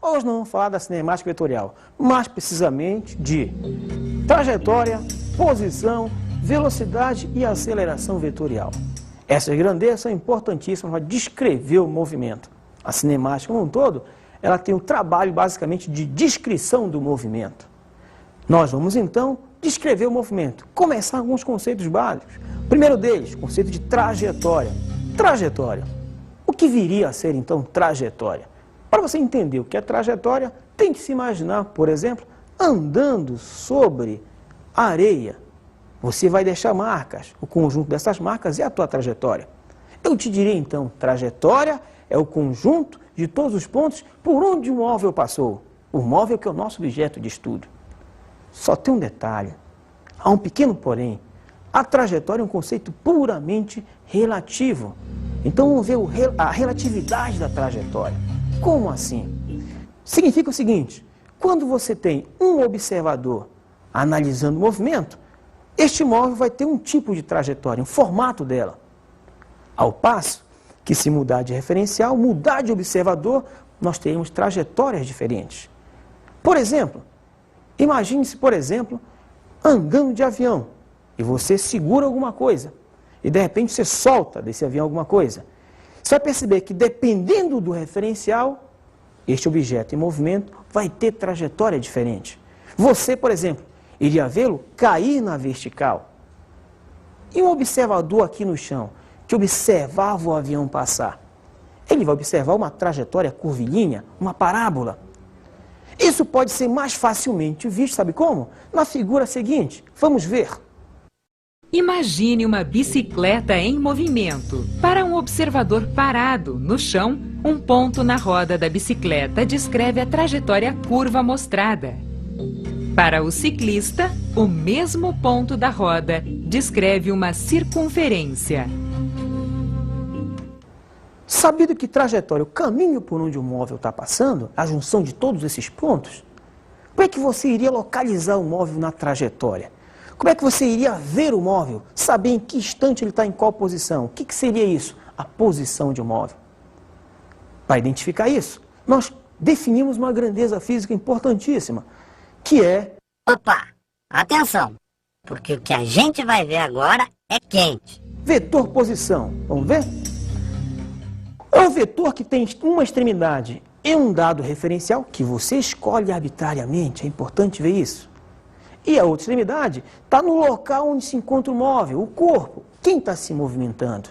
Hoje nós vamos falar da cinemática vetorial, mais precisamente de trajetória, posição, velocidade e aceleração vetorial. Essas grandezas são importantíssimas para descrever o movimento. A cinemática como um todo, ela tem um trabalho basicamente de descrição do movimento. Nós vamos então descrever o movimento, começar alguns conceitos básicos. O primeiro deles, conceito de trajetória. Trajetória. O que viria a ser então trajetória? Para você entender o que é trajetória, tem que se imaginar, por exemplo, andando sobre a areia. Você vai deixar marcas, o conjunto dessas marcas é a tua trajetória. Eu te diria então, trajetória é o conjunto de todos os pontos por onde o móvel passou. O móvel que é o nosso objeto de estudo. Só tem um detalhe, há um pequeno porém. A trajetória é um conceito puramente relativo. Então vamos ver a relatividade da trajetória. Como assim? Significa o seguinte, quando você tem um observador analisando o movimento, este móvel vai ter um tipo de trajetória, um formato dela. Ao passo que se mudar de referencial, mudar de observador, nós teremos trajetórias diferentes. Por exemplo, imagine-se, por exemplo, andando de avião e você segura alguma coisa e de repente você solta desse avião alguma coisa. Você vai perceber que dependendo do referencial, este objeto em movimento vai ter trajetória diferente. Você, por exemplo, iria vê-lo cair na vertical. E um observador aqui no chão, que observava o avião passar, ele vai observar uma trajetória curvilínea, uma parábola. Isso pode ser mais facilmente visto, sabe como? Na figura seguinte, vamos ver. Imagine uma bicicleta em movimento. Para um observador parado no chão, um ponto na roda da bicicleta descreve a trajetória curva mostrada. Para o ciclista, o mesmo ponto da roda descreve uma circunferência. Sabido que trajetória, o caminho por onde o móvel está passando, a junção de todos esses pontos, como é que você iria localizar o móvel na trajetória? Como é que você iria ver o móvel, saber em que instante ele está em qual posição? O que seria isso? A posição de um móvel. Para identificar isso, nós definimos uma grandeza física importantíssima, que é... Opa, atenção, porque o que a gente vai ver agora é quente. Vetor posição, vamos ver? É um vetor que tem uma extremidade e um dado referencial que você escolhe arbitrariamente, é importante ver isso. E a outra extremidade está no local onde se encontra o móvel, o corpo, quem está se movimentando.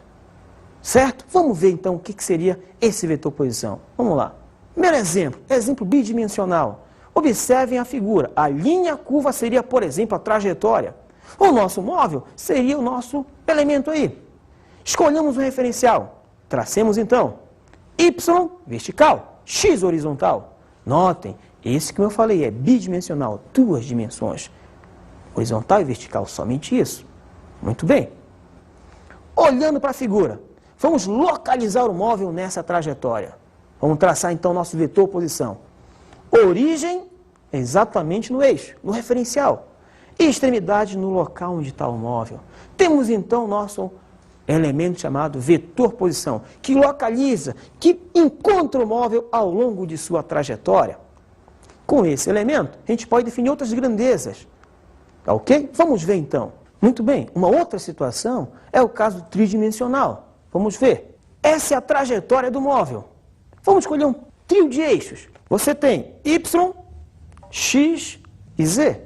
Certo? Vamos ver então o que seria esse vetor posição. Vamos lá. Primeiro exemplo bidimensional. Observem a figura. A linha curva seria, por exemplo, a trajetória. O nosso móvel seria o nosso elemento aí. Escolhamos um referencial. Tracemos então Y vertical, X horizontal. Notem, esse que eu falei é bidimensional, duas dimensões. Horizontal e vertical, somente isso. Muito bem. Olhando para a figura, vamos localizar o móvel nessa trajetória. Vamos traçar então nosso vetor posição. Origem exatamente no eixo, no referencial. E extremidade no local onde está o móvel. Temos então nosso elemento chamado vetor posição, que localiza, que encontra o móvel ao longo de sua trajetória. Com esse elemento, a gente pode definir outras grandezas. Tá ok? Vamos ver então. Muito bem, uma outra situação é o caso tridimensional. Vamos ver. Essa é a trajetória do móvel. Vamos escolher um trio de eixos. Você tem Y, X e Z.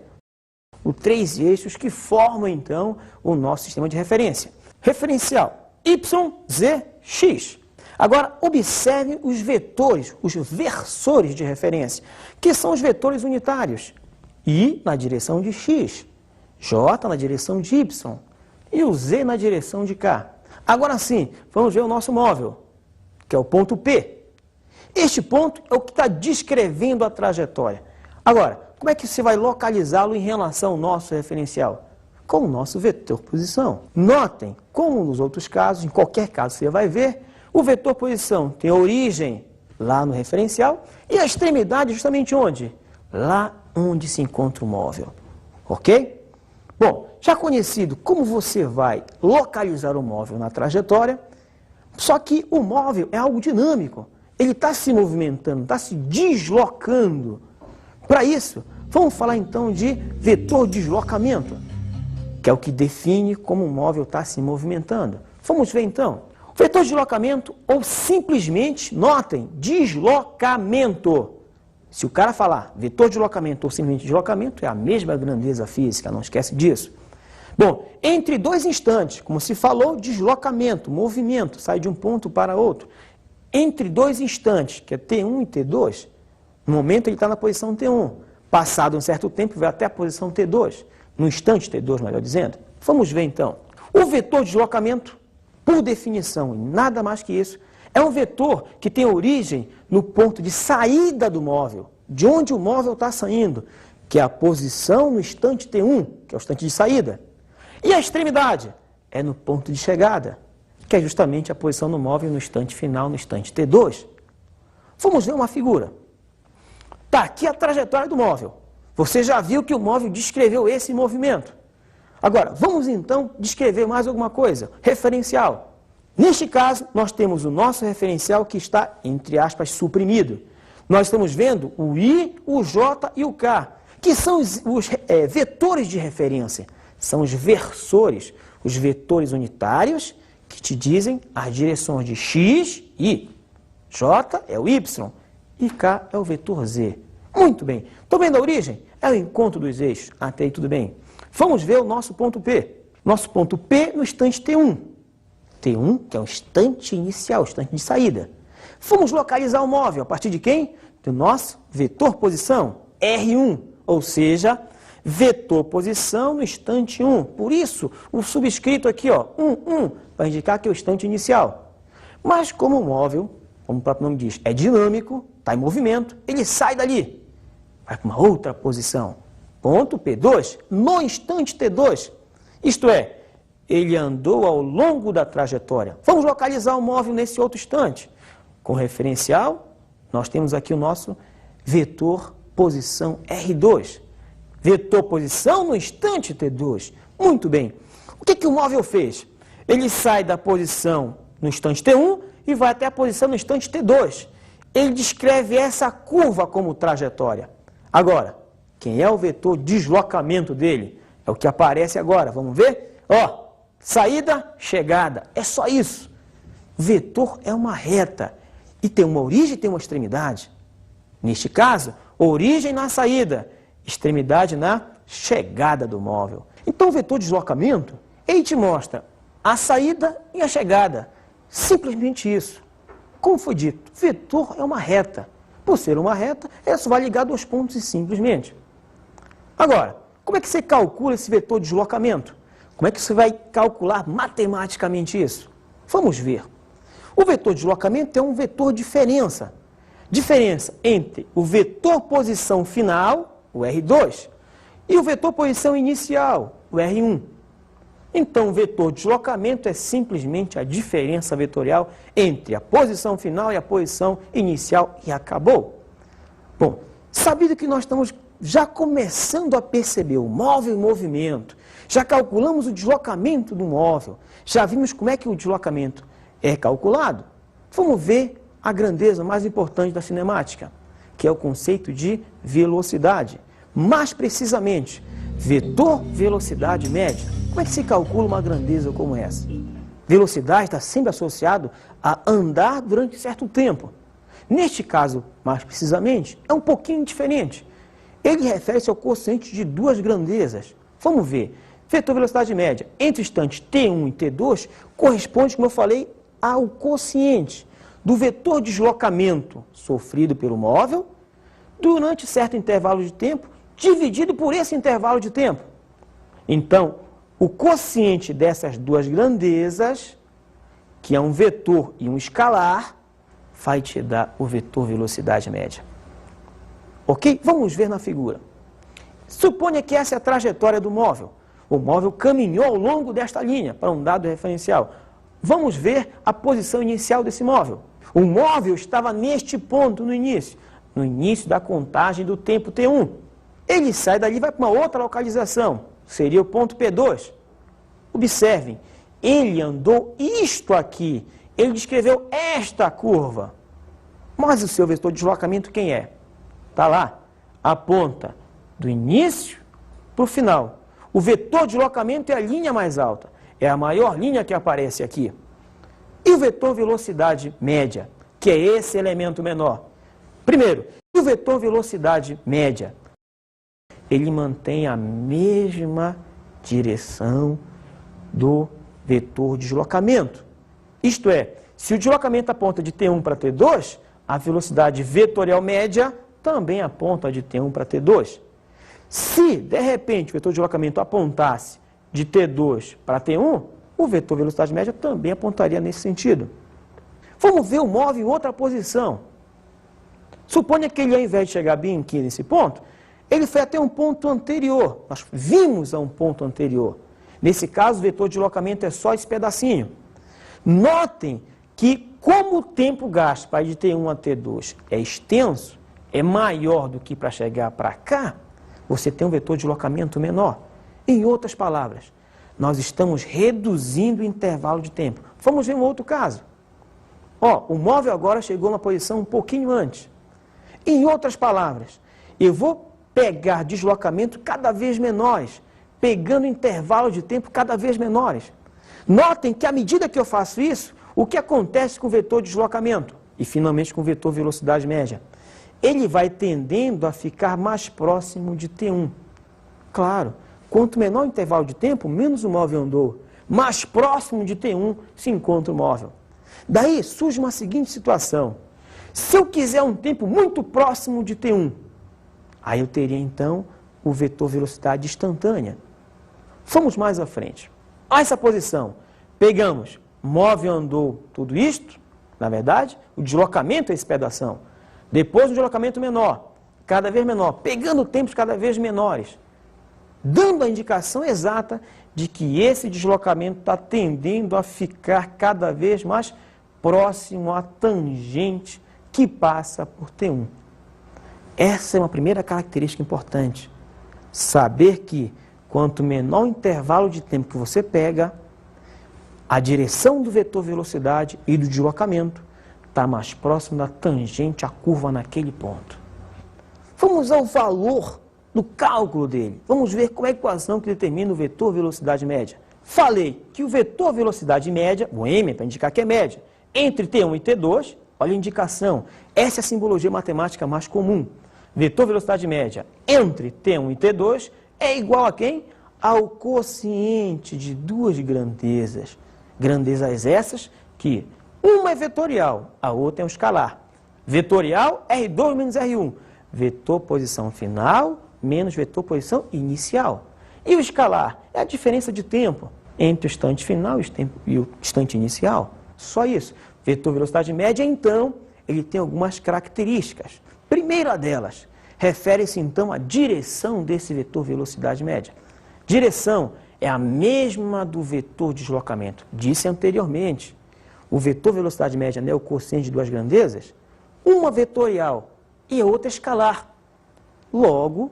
Os três eixos que formam então o nosso sistema de referência. Referencial Y, Z, X. Agora, observe os vetores, os versores de referência, que são os vetores unitários. I na direção de X, J na direção de Y e o Z na direção de K. Agora sim, vamos ver o nosso móvel, que é o ponto P. Este ponto é o que está descrevendo a trajetória. Agora, como é que você vai localizá-lo em relação ao nosso referencial? Com o nosso vetor posição. Notem, como nos outros casos, em qualquer caso você vai ver, o vetor posição tem a origem lá no referencial e a extremidade justamente onde? Lá onde se encontra o móvel. Ok? Bom, já conhecido como você vai localizar o móvel na trajetória, só que o móvel é algo dinâmico. ele está se movimentando, está se deslocando. Para isso, vamos falar então de vetor de deslocamento, que é o que define como o móvel está se movimentando. Vamos ver então. O vetor de deslocamento, ou simplesmente, notem, deslocamento. Se o cara falar vetor de deslocamento ou simplesmente deslocamento, é a mesma grandeza física, não esquece disso. Bom, entre dois instantes, como se falou, deslocamento, movimento, sai de um ponto para outro. Entre dois instantes, que é T1 e T2, no momento ele está na posição T1. Passado um certo tempo, vai até a posição T2. No instante T2, melhor dizendo. Vamos ver então. O vetor de deslocamento, por definição, e nada mais que isso, é um vetor que tem origem no ponto de saída do móvel, de onde o móvel está saindo, que é a posição no instante T1, que é o instante de saída. E a extremidade é no ponto de chegada, que é justamente a posição do móvel no instante final, no instante T2. Vamos ver uma figura. Está aqui a trajetória do móvel. Você já viu que o móvel descreveu esse movimento. Agora, vamos então descrever mais alguma coisa. Referencial. Neste caso, nós temos o nosso referencial que está, entre aspas, suprimido. Nós estamos vendo o I, o J e o K, que são os vetores de referência. São os versores, os vetores unitários, que te dizem as direções de X e J é o Y e K é o vetor Z. Muito bem. Estão vendo a origem? É o encontro dos eixos. Até aí tudo bem. Vamos ver o nosso ponto P. Nosso ponto P no instante T1. T1, que é o instante inicial, o instante de saída. Vamos localizar o móvel a partir de quem? Do nosso vetor posição, R1, ou seja, vetor posição no instante 1. Por isso, o subscrito aqui, ó, 1, vai indicar que é o instante inicial. Mas como o móvel, como o próprio nome diz, é dinâmico, está em movimento, ele sai dali, vai para uma outra posição. Ponto P2, no instante T2. Isto é, ele andou ao longo da trajetória. Vamos localizar o móvel nesse outro instante. Com referencial, nós temos aqui o nosso vetor posição R2. Vetor posição no instante T2. Muito bem. O que o móvel fez? Ele sai da posição no instante T1 e vai até a posição no instante T2. Ele descreve essa curva como trajetória. Agora, quem é o vetor deslocamento dele? É o que aparece agora. Vamos ver? Ó, saída, chegada. É só isso. Vetor é uma reta. E tem uma origem e tem uma extremidade. Neste caso, origem na saída, extremidade na chegada do móvel. Então, o vetor de deslocamento, ele te mostra a saída e a chegada. Simplesmente isso. Como foi dito, vetor é uma reta. Por ser uma reta, ela só vai ligar dois pontos e simplesmente. Agora, como é que você calcula esse vetor de deslocamento? Como é que você vai calcular matematicamente isso? Vamos ver. O vetor de deslocamento é um vetor diferença. Diferença entre o vetor posição final, o R2, e o vetor posição inicial, o R1. Então, o vetor de deslocamento é simplesmente a diferença vetorial entre a posição final e a posição inicial e acabou. Bom, sabido que nós estamos já começando a perceber o móvel em movimento, já calculamos o deslocamento do móvel, já vimos como é que o deslocamento é calculado, vamos ver a grandeza mais importante da cinemática, que é o conceito de velocidade. Mais precisamente, vetor velocidade média. Como é que se calcula uma grandeza como essa? Velocidade está sempre associado a andar durante certo tempo. Neste caso, mais precisamente, é um pouquinho diferente. Ele refere-se ao quociente de duas grandezas. Vamos ver. Vetor velocidade média entre instantes T1 e T2 corresponde, como eu falei, ao quociente do vetor de deslocamento sofrido pelo móvel durante certo intervalo de tempo, dividido por esse intervalo de tempo. Então, o quociente dessas duas grandezas, que é um vetor e um escalar, vai te dar o vetor velocidade média. Ok? Vamos ver na figura. Suponha que essa é a trajetória do móvel. O móvel caminhou ao longo desta linha para um dado referencial. Vamos ver a posição inicial desse móvel. O móvel estava neste ponto no início da contagem do tempo T1. Ele sai dali e vai para uma outra localização, seria o ponto P2. Observem, ele andou isto aqui, ele descreveu esta curva. Mas o seu vetor de deslocamento quem é? Está lá, aponta do início para o final. O vetor de deslocamento é a linha mais alta, é a maior linha que aparece aqui. E o vetor velocidade média, que é esse elemento menor? Primeiro, o vetor velocidade média, ele mantém a mesma direção do vetor de deslocamento. Isto é, se o deslocamento aponta de T1 para T2, a velocidade vetorial média também aponta de T1 para T2. Se, de repente, o vetor de deslocamento apontasse de T2 para T1, o vetor velocidade média também apontaria nesse sentido. Vamos ver o móvel em outra posição. Suponha que ele, ao invés de chegar bem aqui nesse ponto, ele foi até um ponto anterior. Nós vimos a um ponto anterior. Nesse caso, o vetor de deslocamento é só esse pedacinho. Notem que, como o tempo gasto para ir de T1 a T2 é extenso, é maior do que para chegar para cá, você tem um vetor de deslocamento menor. Em outras palavras, nós estamos reduzindo o intervalo de tempo. Vamos ver um outro caso. O móvel agora chegou numa posição um pouquinho antes. Em outras palavras, eu vou pegar deslocamento cada vez menores, pegando intervalos de tempo cada vez menores. Notem que à medida que eu faço isso, o que acontece com o vetor de deslocamento e finalmente com o vetor velocidade média? Ele vai tendendo a ficar mais próximo de T1. Claro, quanto menor o intervalo de tempo, menos o móvel andou. Mais próximo de T1 se encontra o móvel. Daí surge uma seguinte situação. Se eu quiser um tempo muito próximo de T1, aí eu teria então o vetor velocidade instantânea. Vamos mais à frente. A essa posição, pegamos, móvel andou tudo isto, na verdade, o deslocamento é esse pedação. Depois um deslocamento menor, cada vez menor, pegando tempos cada vez menores, dando a indicação exata de que esse deslocamento está tendendo a ficar cada vez mais próximo à tangente que passa por T1. Essa é uma primeira característica importante. Saber que quanto menor o intervalo de tempo que você pega, a direção do vetor velocidade e do deslocamento está mais próximo da tangente à curva naquele ponto. Vamos ao valor do cálculo dele. Vamos ver qual é a equação que determina o vetor velocidade média. Falei que o vetor velocidade média, o M para indicar que é média, entre T1 e T2, olha a indicação, essa é a simbologia matemática mais comum. Vetor velocidade média entre T1 e T2 é igual a quem? Ao quociente de duas grandezas. Grandezas essas que uma é vetorial, a outra é um escalar. Vetorial, R2 menos R1. Vetor posição final menos vetor posição inicial. E o escalar é a diferença de tempo entre o instante final e o instante inicial. Só isso. Vetor velocidade média, então, ele tem algumas características. Primeira delas, refere-se então à direção desse vetor velocidade média. Direção é a mesma do vetor de deslocamento. Disse anteriormente, o vetor velocidade média é o quociente de duas grandezas, uma vetorial e a outra escalar. Logo,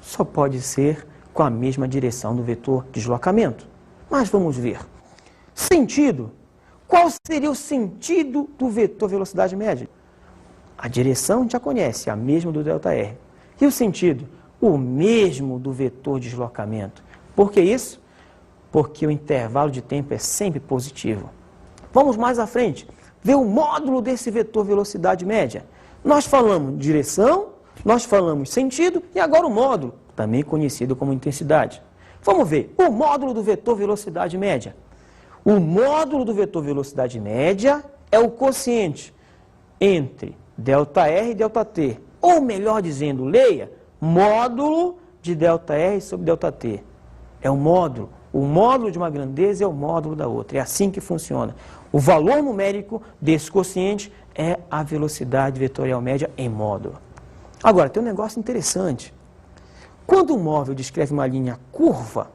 só pode ser com a mesma direção do vetor de deslocamento. Mas vamos ver. Sentido. Qual seria o sentido do vetor velocidade média? A direção a gente já conhece, a mesma do ΔR. E o sentido? O mesmo do vetor de deslocamento. Por que isso? Porque o intervalo de tempo é sempre positivo. Vamos mais à frente, ver o módulo desse vetor velocidade média. Nós falamos direção, nós falamos sentido e agora o módulo, também conhecido como intensidade. Vamos ver o módulo do vetor velocidade média. O módulo do vetor velocidade média é o quociente entre ΔR e ΔT. Ou melhor dizendo, leia, módulo de ΔR sobre ΔT. É o módulo. O módulo de uma grandeza é o módulo da outra. É assim que funciona. O valor numérico desse quociente é a velocidade vetorial média em módulo. Agora, tem um negócio interessante. Quando o móvel descreve uma linha curva,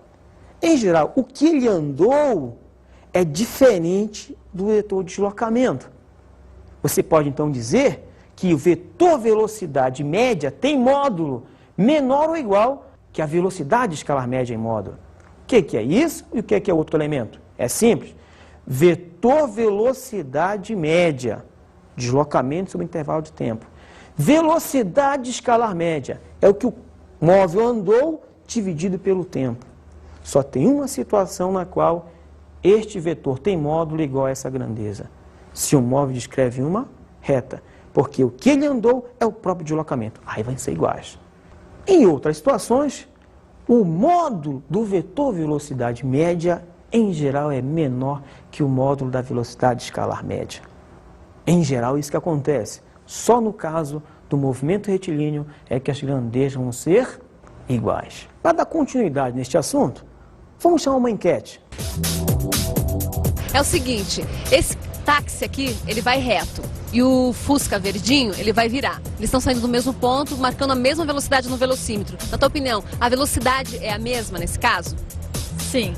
em geral, o que ele andou é diferente do vetor de deslocamento. Você pode, então, dizer que o vetor velocidade média tem módulo menor ou igual que a velocidade escalar média em módulo. O que é isso e o que é outro elemento? É simples. Vetor velocidade média deslocamento sobre intervalo de tempo. Velocidade escalar média é o que o móvel andou dividido pelo tempo. Só tem uma situação na qual este vetor tem módulo igual a essa grandeza. Se o móvel descreve uma reta, porque o que ele andou é o próprio deslocamento. Aí vai ser iguais. Em outras situações, o módulo do vetor velocidade média, em geral, é menor que o módulo da velocidade escalar média. Em geral, isso que acontece. Só no caso do movimento retilíneo é que as grandezas vão ser iguais. Para dar continuidade neste assunto, vamos chamar uma enquete. É o seguinte, esse táxi aqui, ele vai reto. E o Fusca verdinho, ele vai virar. Eles estão saindo do mesmo ponto, marcando a mesma velocidade no velocímetro. Na tua opinião, a velocidade é a mesma nesse caso? Sim,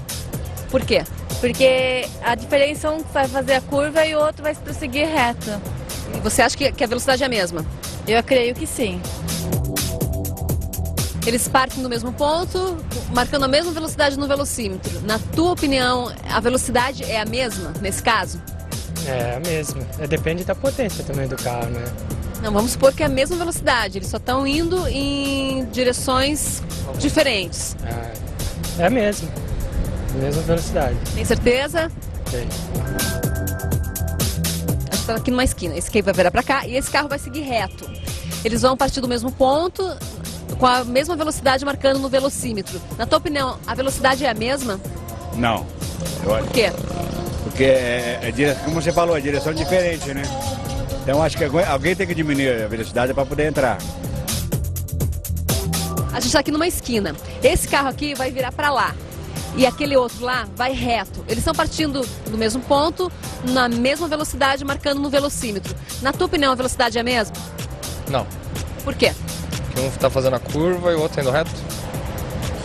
Por quê? porque a diferença um vai fazer a curva e o outro vai prosseguir reto. E você acha que a velocidade é a mesma? Eu creio que sim. Eles partem do mesmo ponto, marcando a mesma velocidade no velocímetro. Na tua opinião, a velocidade é a mesma nesse caso? É a mesma. Depende da potência também do carro, né? Não, vamos supor que é a mesma velocidade, eles só estão indo em direções diferentes. É a mesma. Mesma velocidade. Tem certeza? Tem. A gente está aqui numa esquina, esse aqui vai virar para cá e esse carro vai seguir reto. Eles vão partir do mesmo ponto, com a mesma velocidade marcando no velocímetro. Na tua opinião, a velocidade é a mesma? Não. Por quê? Porque, como você falou, é direção diferente, né? Então acho que alguém tem que diminuir a velocidade para poder entrar. A gente está aqui numa esquina. Esse carro aqui vai virar para lá. E aquele outro lá vai reto. Eles estão partindo do mesmo ponto, na mesma velocidade, marcando no velocímetro. Na tua opinião, a velocidade é a mesma? Não. Por quê? Porque um tá fazendo a curva e o outro indo reto.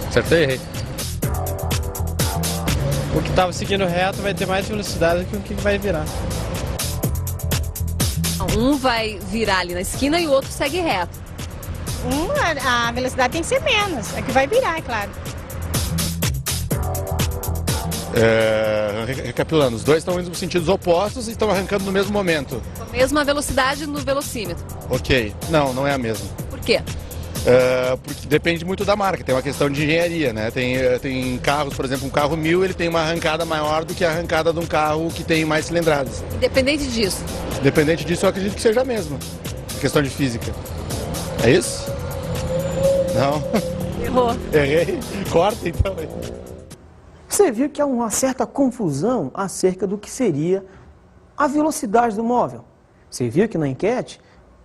Acertei, errei. O que estava seguindo reto vai ter mais velocidade que o que vai virar. Um vai virar ali na esquina e o outro segue reto. A velocidade tem que ser menos, é que vai virar, é claro. Recapitulando, os dois estão indo em sentidos opostos e estão arrancando no mesmo momento. Com a mesma velocidade no velocímetro. Ok. Não é a mesma. Por quê? Porque depende muito da marca, tem uma questão de engenharia, né? Tem carros, por exemplo, um carro 1000, ele tem uma arrancada maior do que a arrancada de um carro que tem mais cilindradas. Independente disso? Independente disso, eu acredito que seja a mesma. Questão de física. É isso? Não? Errou. Errei? Corta então. Você viu que há uma certa confusão acerca do que seria a velocidade do móvel. Você viu que na enquete,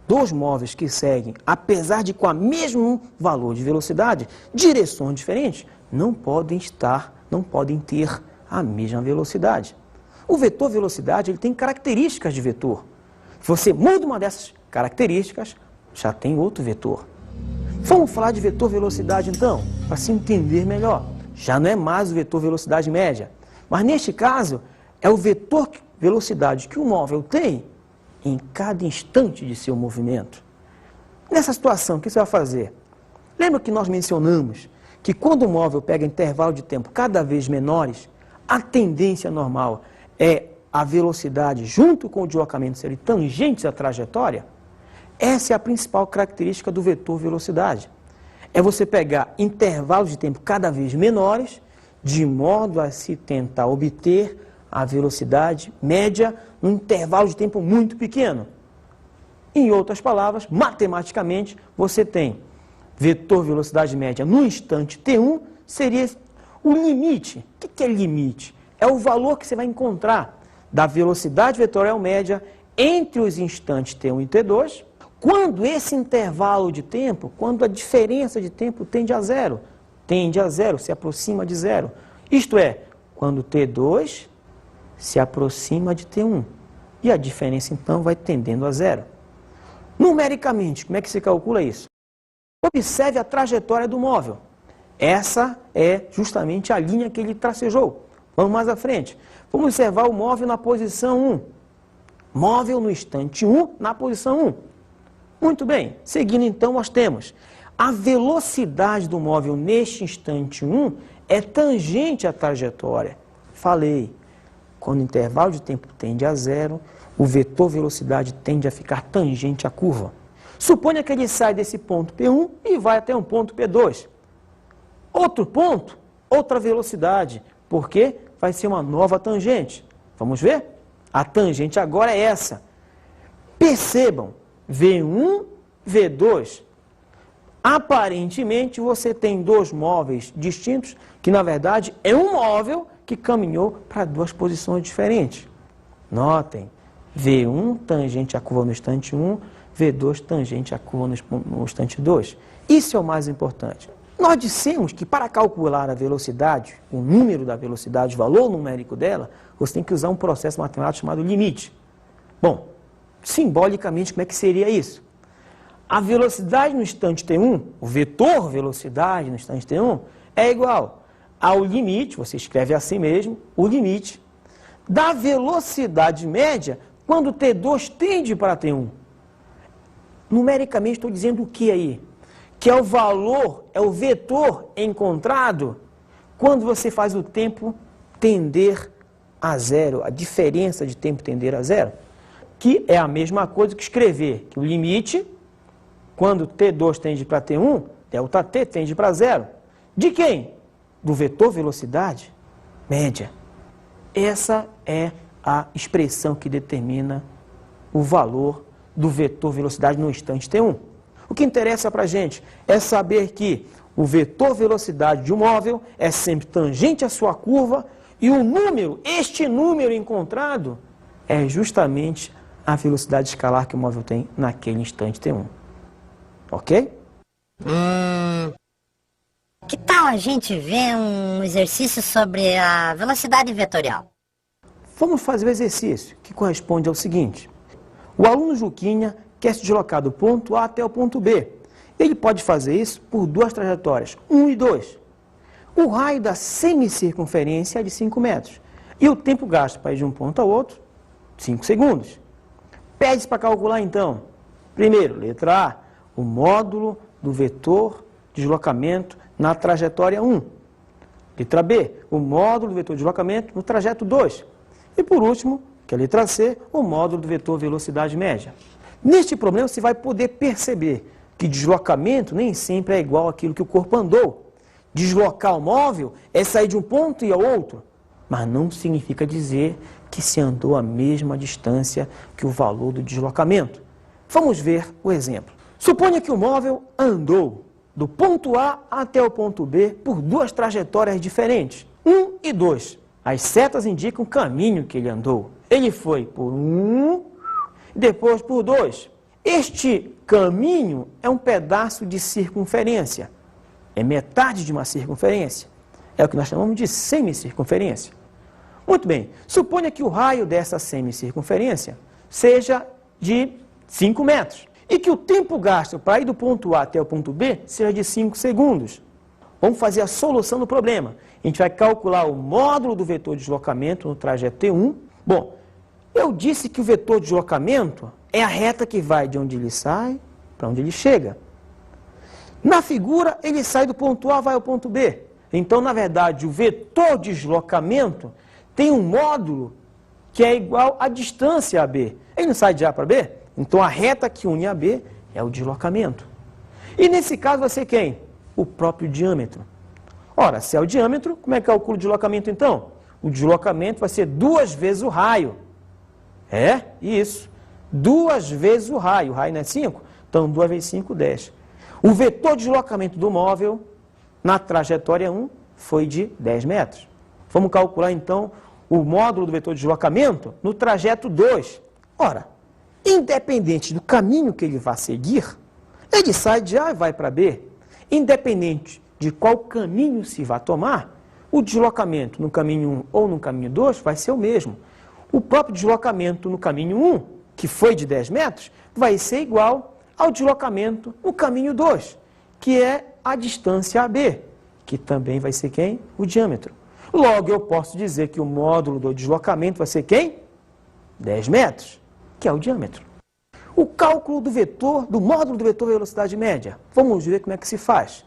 dois móveis que seguem, apesar de com o mesmo valor de velocidade, direções diferentes, não podem ter a mesma velocidade. O vetor velocidade ele tem características de vetor. Se você muda uma dessas características, já tem outro vetor. Vamos falar de vetor velocidade então, para se entender melhor. Já não é mais o vetor velocidade média, mas neste caso é o vetor velocidade que o móvel tem em cada instante de seu movimento. Nessa situação, o que você vai fazer? Lembra que nós mencionamos que quando o móvel pega intervalo de tempo cada vez menores, a tendência normal é a velocidade junto com o deslocamento serem tangentes à trajetória? Essa é a principal característica do vetor velocidade. É você pegar intervalos de tempo cada vez menores, de modo a se tentar obter a velocidade média num intervalo de tempo muito pequeno. Em outras palavras, matematicamente, você tem vetor velocidade média no instante t1, seria o limite. O que é limite? É o valor que você vai encontrar da velocidade vetorial média entre os instantes t1 e t2, quando esse intervalo de tempo, quando a diferença de tempo tende a zero, se aproxima de zero. Isto é, quando t2 se aproxima de t1. E a diferença, então, vai tendendo a zero. Numericamente, como é que se calcula isso? Observe a trajetória do móvel. Essa é justamente a linha que ele tracejou. Vamos mais à frente. Vamos observar o móvel na posição 1. Móvel no instante 1, na posição 1. Muito bem. Seguindo, então, nós temos a velocidade do móvel neste instante 1 é tangente à trajetória. Falei. Quando o intervalo de tempo tende a zero, o vetor velocidade tende a ficar tangente à curva. Suponha que ele sai desse ponto P1 e vai até um ponto P2. Outro ponto, outra velocidade, porque vai ser uma nova tangente. Vamos ver? A tangente agora é essa. Percebam, V1, V2. Aparentemente, você tem dois móveis distintos, que na verdade é um móvel que caminhou para duas posições diferentes. Notem, V1 tangente à curva no instante 1, V2 tangente à curva no instante 2. Isso é o mais importante. Nós dissemos que para calcular a velocidade, o número da velocidade, o valor numérico dela, você tem que usar um processo matemático chamado limite. Bom, simbolicamente, como é que seria isso? A velocidade no instante T1, o vetor velocidade no instante T1, é igual ao limite, você escreve assim mesmo, o limite da velocidade média quando T2 tende para T1. Numericamente, estou dizendo o que aí? Que é o valor, é o vetor encontrado quando você faz o tempo tender a zero, a diferença de tempo tender a zero, que é a mesma coisa que escrever que o limite, quando T2 tende para T1, ΔT tende para zero. De quem? Do vetor velocidade média. Essa é a expressão que determina o valor do vetor velocidade no instante T1. O que interessa para a gente é saber que o vetor velocidade de um móvel é sempre tangente à sua curva e o número, este número encontrado, é justamente a velocidade escalar que o móvel tem naquele instante T1. Ok? Que tal a gente ver um exercício sobre a velocidade vetorial? Vamos fazer o exercício, que corresponde ao seguinte. O aluno Juquinha quer se deslocar do ponto A até o ponto B. Ele pode fazer isso por duas trajetórias, 1 e 2. O raio da semicircunferência é de 5 metros. E o tempo gasto para ir de um ponto ao outro, 5 segundos. Pede-se para calcular, então, primeiro, letra A, o módulo do vetor de deslocamento na trajetória 1. Letra B, o módulo do vetor de deslocamento no trajeto 2. E por último, que é a letra C, o módulo do vetor velocidade média. Neste problema, você vai poder perceber que deslocamento nem sempre é igual àquilo que o corpo andou. Deslocar o móvel é sair de um ponto e ao outro, mas não significa dizer que se andou a mesma distância que o valor do deslocamento. Vamos ver o exemplo. Suponha que o móvel andou do ponto A até o ponto B por duas trajetórias diferentes, 1 e 2. As setas indicam o caminho que ele andou. Ele foi por 1 e depois por 2. Este caminho é um pedaço de circunferência. É metade de uma circunferência. É o que nós chamamos de semicircunferência. Muito bem, suponha que o raio dessa semicircunferência seja de 5 metros e que o tempo gasto para ir do ponto A até o ponto B seja de 5 segundos. Vamos fazer a solução do problema. A gente vai calcular o módulo do vetor de deslocamento no trajeto T1. Bom, eu disse que o vetor de deslocamento é a reta que vai de onde ele sai para onde ele chega. Na figura, ele sai do ponto A e vai ao ponto B. Então, na verdade, o vetor de deslocamento tem um módulo que é igual à distância AB. Ele não sai de A para B? Então, a reta que une a B é o deslocamento. E nesse caso vai ser quem? O próprio diâmetro. Ora, se é o diâmetro, como é que calcula o deslocamento então? O deslocamento vai ser 2 vezes o raio. É, isso. 2 vezes o raio. O raio não é 5? Então, 2 vezes 5, 10. O vetor de deslocamento do móvel na trajetória 1 foi de 10 metros. Vamos calcular então o módulo do vetor de deslocamento no trajeto 2. Ora, independente do caminho que ele vai seguir, ele sai de A e vai para B. Independente de qual caminho se vai tomar, o deslocamento no caminho 1 ou no caminho 2 vai ser o mesmo. O próprio deslocamento no caminho 1, que foi de 10 metros, vai ser igual ao deslocamento no caminho 2, que é a distância AB, que também vai ser quem? O diâmetro. Logo, eu posso dizer que o módulo do deslocamento vai ser quem? 10 metros, que é o diâmetro. O cálculo do vetor, do módulo do vetor velocidade média. Vamos ver como é que se faz.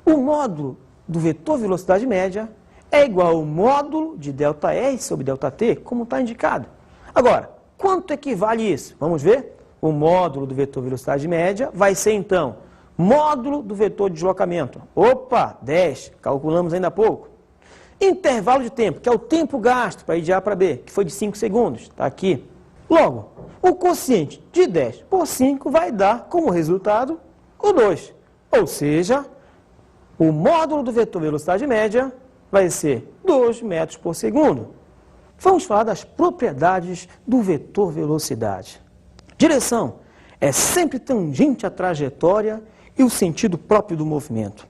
O módulo do vetor velocidade média é igual ao módulo de ΔR sobre ΔT, como está indicado. Agora, quanto equivale isso? Vamos ver? O módulo do vetor velocidade média vai ser, então, módulo do vetor de deslocamento. Opa, 10, calculamos ainda há pouco. Intervalo de tempo, que é o tempo gasto para ir de A para B, que foi de 5 segundos, está aqui. Logo, o quociente de 10 por 5 vai dar, como resultado, o 2. Ou seja, o módulo do vetor velocidade média vai ser 2 metros por segundo. Vamos falar das propriedades do vetor velocidade. Direção é sempre tangente à trajetória e o sentido próprio do movimento.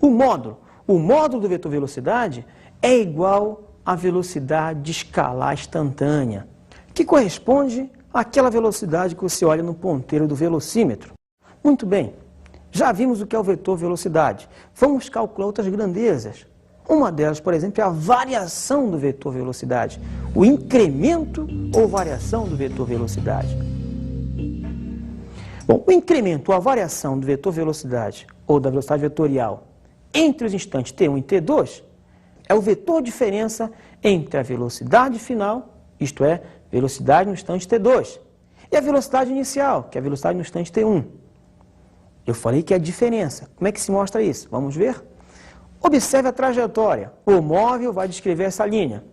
O módulo do vetor velocidade é igual à velocidade escalar instantânea, que corresponde àquela velocidade que você olha no ponteiro do velocímetro. Muito bem, já vimos o que é o vetor velocidade. Vamos calcular outras grandezas. Uma delas, por exemplo, é a variação do vetor velocidade, o incremento ou variação do vetor velocidade. Bom, o incremento ou a variação do vetor velocidade ou da velocidade vetorial entre os instantes T1 e T2 é o vetor diferença entre a velocidade final, isto é, velocidade no instante T2, e a velocidade inicial, que é a velocidade no instante T1. Eu falei que é a diferença. Como é que se mostra isso? Vamos ver? Observe a trajetória. O móvel vai descrever essa linha.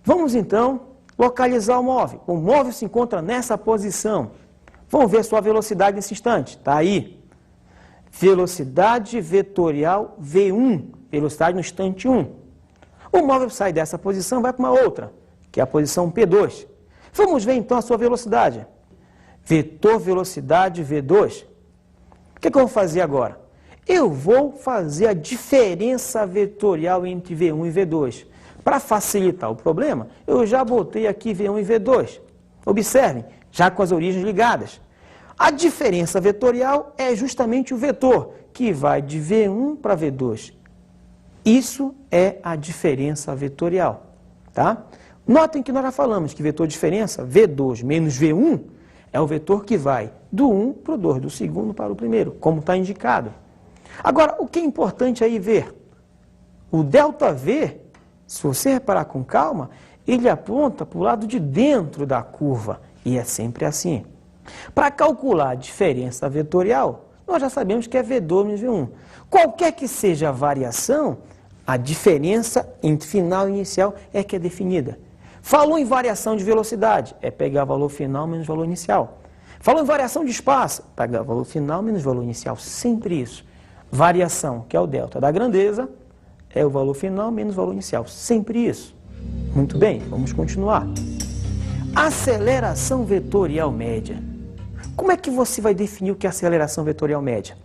Vamos, então, localizar o móvel. O móvel se encontra nessa posição. Vamos ver sua velocidade nesse instante. Está aí. Velocidade vetorial V1, velocidade no instante 1. O móvel sai dessa posição e vai para uma outra, que é a posição P2. Vamos ver, então, a sua velocidade. Vetor velocidade V2. O que eu vou fazer agora? Eu vou fazer a diferença vetorial entre V1 e V2. Para facilitar o problema, eu já botei aqui V1 e V2. Observem, já com as origens ligadas. A diferença vetorial é justamente o vetor, que vai de V1 para V2. Isso é a diferença vetorial. Tá? Notem que nós já falamos que vetor de diferença, V2 menos V1, é o vetor que vai do 1 para o 2, do segundo para o primeiro, como está indicado. Agora, o que é importante aí ver? O ΔV, se você reparar com calma, ele aponta para o lado de dentro da curva, e é sempre assim. Para calcular a diferença vetorial, nós já sabemos que é V2 menos V1. Qualquer que seja a variação, a diferença entre final e inicial é que é definida. Falou em variação de velocidade, é pegar valor final menos valor inicial. Falou em variação de espaço, pegar valor final menos valor inicial, sempre isso. Variação, que é o delta da grandeza, é o valor final menos o valor inicial. Sempre isso. Muito bem, vamos continuar. Aceleração vetorial média. Como é que você vai definir o que é aceleração vetorial média?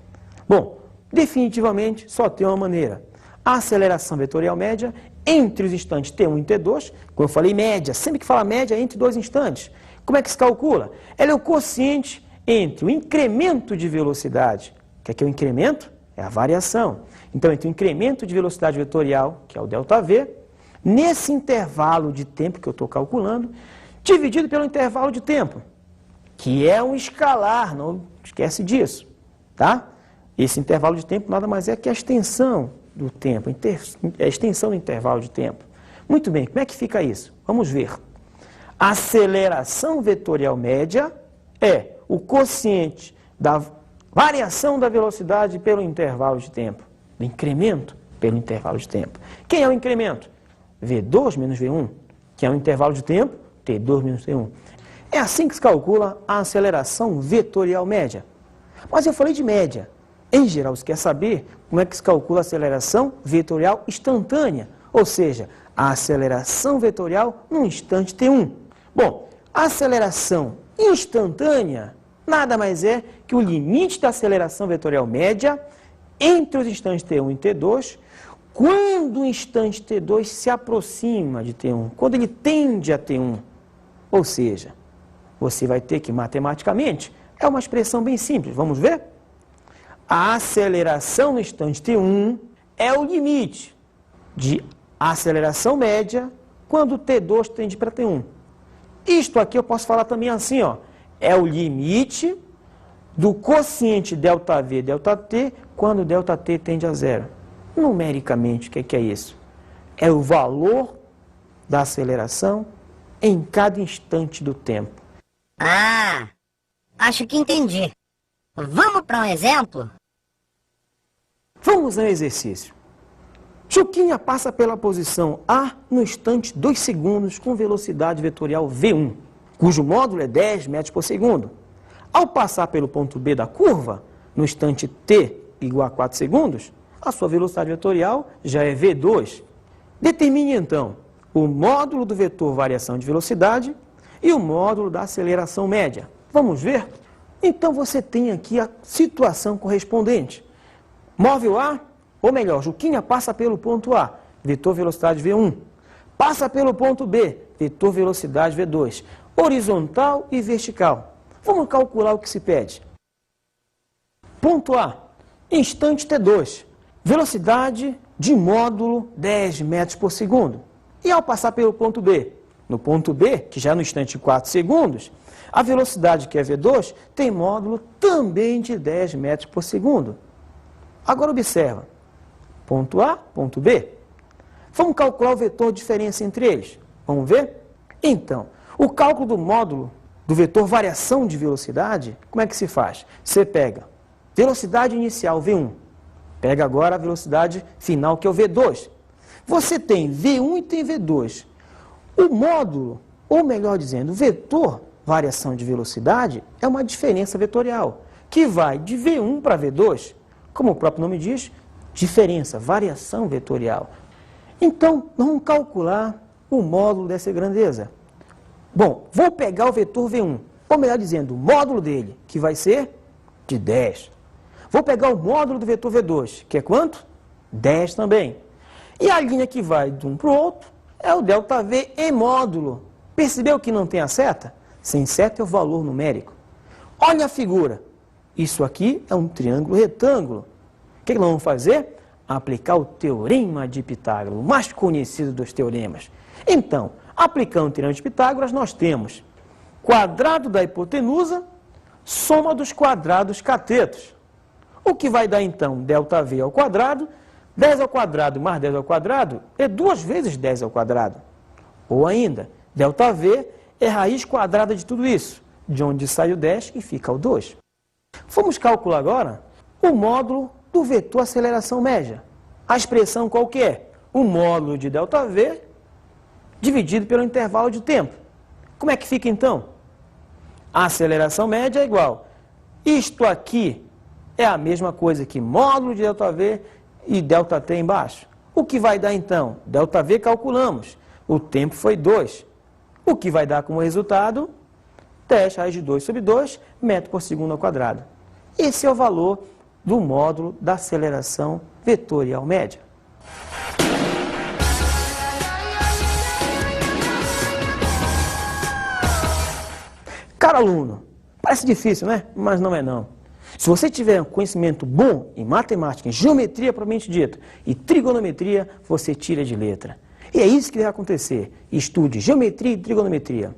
Bom, definitivamente só tem uma maneira. A aceleração vetorial média entre os instantes T1 e T2, como eu falei, média, sempre que fala média, é entre dois instantes. Como é que se calcula? Ela é o quociente entre o incremento de velocidade. O que é o incremento? É a variação. Então, entre o incremento de velocidade vetorial, que é o ΔV, nesse intervalo de tempo que eu estou calculando, dividido pelo intervalo de tempo, que é um escalar, não esquece disso, tá? Esse intervalo de tempo nada mais é que a extensão do tempo, a extensão do intervalo de tempo. Muito bem, como é que fica isso? Vamos ver. A aceleração vetorial média é o quociente da variação da velocidade pelo intervalo de tempo, do incremento pelo intervalo de tempo. Quem é o incremento? V2 menos V1, que é o intervalo de tempo, T2 menos T1. É assim que se calcula a aceleração vetorial média. Mas eu falei de média. Em geral, você quer saber como é que se calcula a aceleração vetorial instantânea, ou seja, a aceleração vetorial no instante T1. Bom, a aceleração instantânea nada mais é que o limite da aceleração vetorial média entre os instantes T1 e T2, quando o instante T2 se aproxima de T1, quando ele tende a T1. Ou seja, você vai ter que, matematicamente, é uma expressão bem simples, vamos ver? A aceleração no instante T1 é o limite de aceleração média quando T2 tende para T1. Isto aqui eu posso falar também assim, ó, é o limite do quociente ΔV, ΔT, quando ΔT tende a zero. Numericamente, o que é isso? É o valor da aceleração em cada instante do tempo. Ah, acho que entendi. Vamos para um exemplo? Vamos ao exercício. Juquinha passa pela posição A no instante 2 segundos com velocidade vetorial V1, cujo módulo é 10 metros por segundo. Ao passar pelo ponto B da curva, no instante T igual a 4 segundos, a sua velocidade vetorial já é V2. Determine então o módulo do vetor variação de velocidade e o módulo da aceleração média. Vamos ver? Então você tem aqui a situação correspondente. Móvel A, ou melhor, Juquinha passa pelo ponto A, vetor velocidade V1. Passa pelo ponto B, vetor velocidade V2. Horizontal e vertical. Vamos calcular o que se pede. Ponto A, instante T2. Velocidade de módulo 10 metros por segundo. E ao passar pelo ponto B, no ponto B, que já no instante 4 segundos, a velocidade, que é V2, tem módulo também de 10 metros por segundo. Agora observa, ponto A, ponto B. Vamos calcular o vetor de diferença entre eles. Vamos ver? Então, o cálculo do módulo do vetor variação de velocidade, como é que se faz? Você pega velocidade inicial, V1. Pega agora a velocidade final, que é o V2. Você tem V1 e tem V2. O módulo, ou melhor dizendo, o vetor variação de velocidade é uma diferença vetorial, que vai de V1 para V2. Como o próprio nome diz, diferença, variação vetorial. Então, vamos calcular o módulo dessa grandeza. Bom, vou pegar o vetor V1, ou melhor dizendo, o módulo dele, que vai ser de 10. Vou pegar o módulo do vetor V2, que é quanto? 10 também. E a linha que vai de um para o outro é o ΔV em módulo. Percebeu que não tem a seta? Sem seta é o valor numérico. Olha a figura. Isso aqui é um triângulo retângulo. O que nós vamos fazer? Aplicar o teorema de Pitágoras, o mais conhecido dos teoremas. Então, aplicando o teorema de Pitágoras, nós temos quadrado da hipotenusa, soma dos quadrados catetos. O que vai dar, então, ΔV ao quadrado, 10 ao quadrado mais 10 ao quadrado é 2 vezes 10 ao quadrado. Ou ainda, ΔV é raiz quadrada de tudo isso, de onde sai o 10 e fica o 2. Vamos calcular agora o módulo do vetor aceleração média. A expressão qual que é? O módulo de ΔV dividido pelo intervalo de tempo. Como é que fica então? A aceleração média é igual. Isto aqui é a mesma coisa que módulo de ΔV e ΔT embaixo. O que vai dar então? ΔV calculamos. O tempo foi 2. O que vai dar como resultado? 10 raiz de 2 sobre 2 metro por segundo ao quadrado. Esse é o valor do módulo da aceleração vetorial média. Caro aluno, parece difícil, né? Mas não é não. Se você tiver um conhecimento bom em matemática, em geometria propriamente dita, e trigonometria, você tira de letra. E é isso que vai acontecer. Estude geometria e trigonometria.